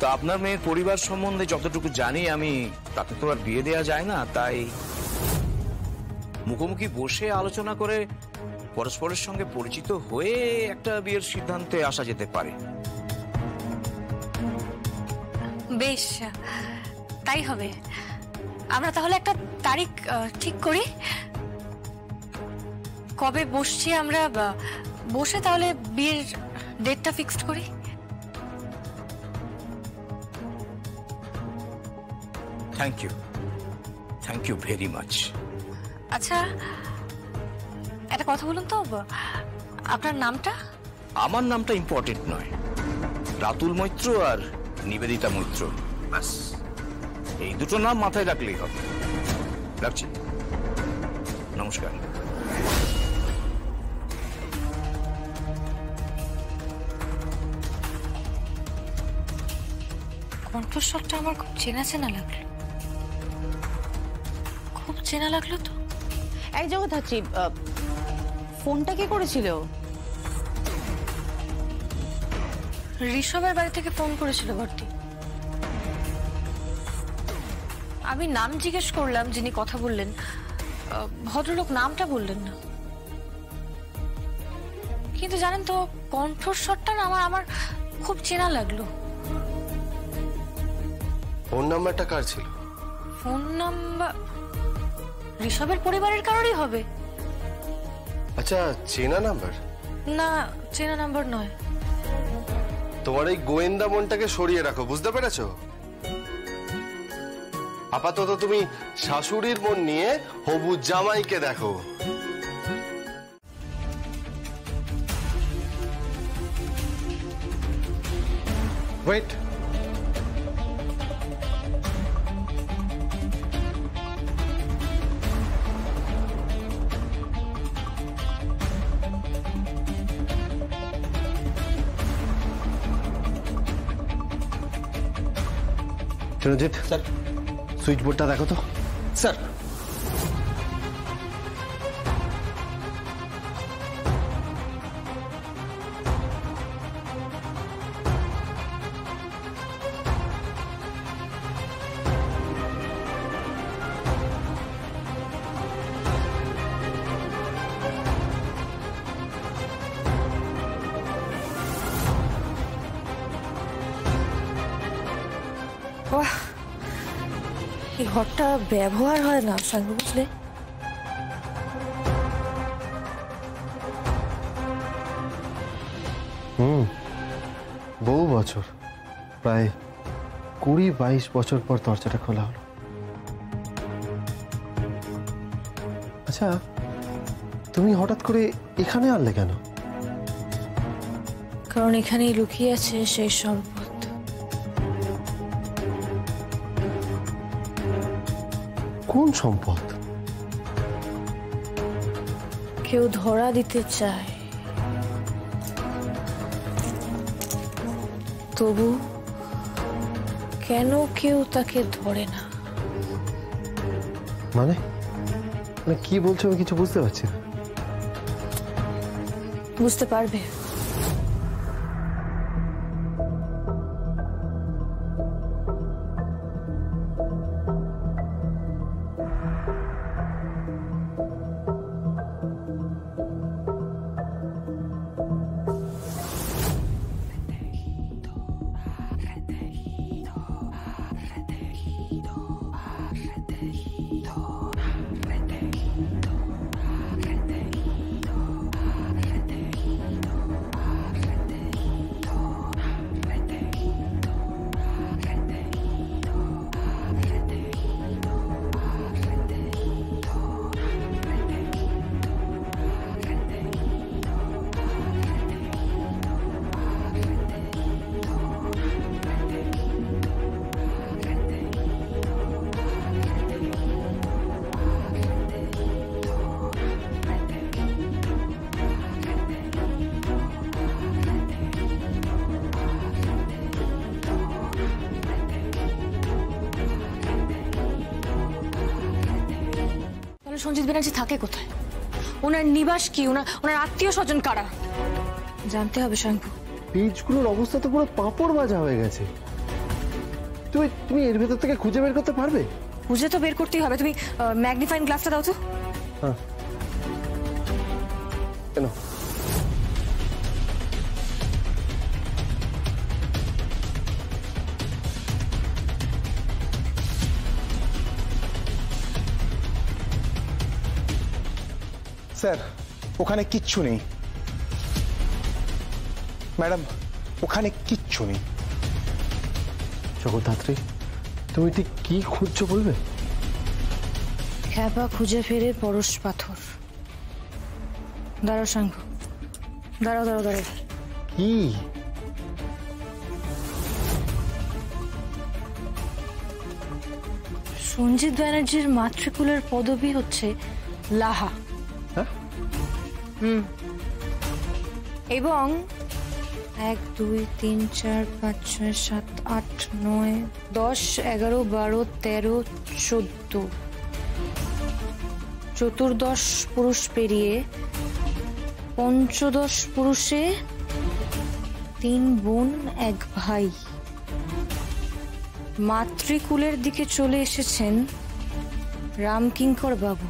তো আপনার মেয়ের পরিবার সম্বন্ধে যতটুকু জানি আমি, তাতে তো আর বিয়ে দেওয়া যায় না, তাই মুখোমুখি বসে আলোচনা করে পরস্পরের সঙ্গে পরিচিত হয়ে একটা বিয়ের সিদ্ধান্তে আসা যেতে পারে। বেশ, তাই হবে। আমরা তাহলে একটা তারিখ ঠিক করি, কবে বসছি আমরা, বসে তাহলে বিয়ের ডেটটা ফিক্সড করি। Thank you very much. আচ্ছা, একটা কথা বলুন তো, আপনার নামটা? আমার নামটা ইম্পর্টেন্ট নয়, রাতুল মৈত্র আর নিবেদিতা মৈত্র, ব্যাস এই দুটো নাম মাথায় রাখলেই হবে। রাখছি, নমস্কার। কণ্ঠস্বরটা আমার খুব চেনা চেনা লাগলো, খুব চেনা লাগলো তো। এক জগদ্ধাত্রী, ফোনটা কে করেছিল? ঋষভের বাড়ি থেকে ফোন করেছিল বর্তি। আমি নাম জিজ্ঞেস করলাম, যিনি কথা বললেন ভদ্রলোক নামটা বললেন না। কিন্তু জানেন তো, কণ্ঠস্বরটা না আমার খুব চেনা লাগলো। ফোন নাম্বারটা কার ছিল? ফোন নাম্বার ঋষভের পরিবারের কারোরই হবে। আচ্ছা, চেনা নাম্বার? না, চেনা নাম্বার নয়। তোমার এই গোয়েন্দা মনটাকে সরিয়ে রাখো, বুঝতে পেরেছো? আপাতত তুমি শাশুড়ির মন নিয়ে হবু জামাইকে দেখো। ওয়েট, রঞ্জিত স্যার, সুইচ বোর্ডটা দেখো তো। স্যার, এই ঘরটা ব্যবহার হয় না সঙ্গে, বুঝলে? বহু বছর, প্রায় 20-22 বছর পর দরজাটা খোলা হলো। আচ্ছা, তুমি হঠাৎ করে এখানে আনলে কেন? কারণ এখানেই লুকিয়ে আছে সেই সম্পদ। কোন সম্পদ? কেউ ধরা দিতে চায়, তবু কেন কেউ তাকে ধরে না? মানে কি বলছো আমি কিছু বুঝতে পারছি না। বুঝতে পারবে। সঞ্জিত ব্যানার্জি থাকে কোথায়? ওনার নিবাস কি? ওনার আত্মীয় স্বজন কারা? জানতে হবে শঙ্কু। পেজগুলোর অবস্থা তো পুরো পাঁপড় ভাজা হয়ে গেছে। তুমি এর ভেতর থেকে খুঁজে বের করতে পারবে? খুঁজে তো বের করতেই হবে। তুমি ম্যাগনিফাইং গ্লাসটা দাও তো। হ্যাঁ, কেন? স্যার, ওখানে কিচ্ছু নেই। ম্যাডাম, ওখানে কিচ্ছু নেই। জগদ্ধাত্রী, তুমি ঠিক কি খুঁজছো বলবে? খ্যাপা খুঁজে ফেরে পরশ পাথর। দাঁড়াও সাঙ্গ, দাঁড়াও দাঁড়াও দাঁড়াও। কি? সঞ্জিত ব্যানার্জির মাতৃকুলের পদবী হচ্ছে লাহা। হ্যাঁ? এবং 1 2 3 4 5 6 7 8 9 10 11 12 13 14 চতুর্দশ পুরুষ পেরিয়ে পঞ্চদশ পুরুষে 3 বোন 1 ভাই। মাতৃকুলের দিকে চলে এসেছেন রামকিঙ্কর বাবু।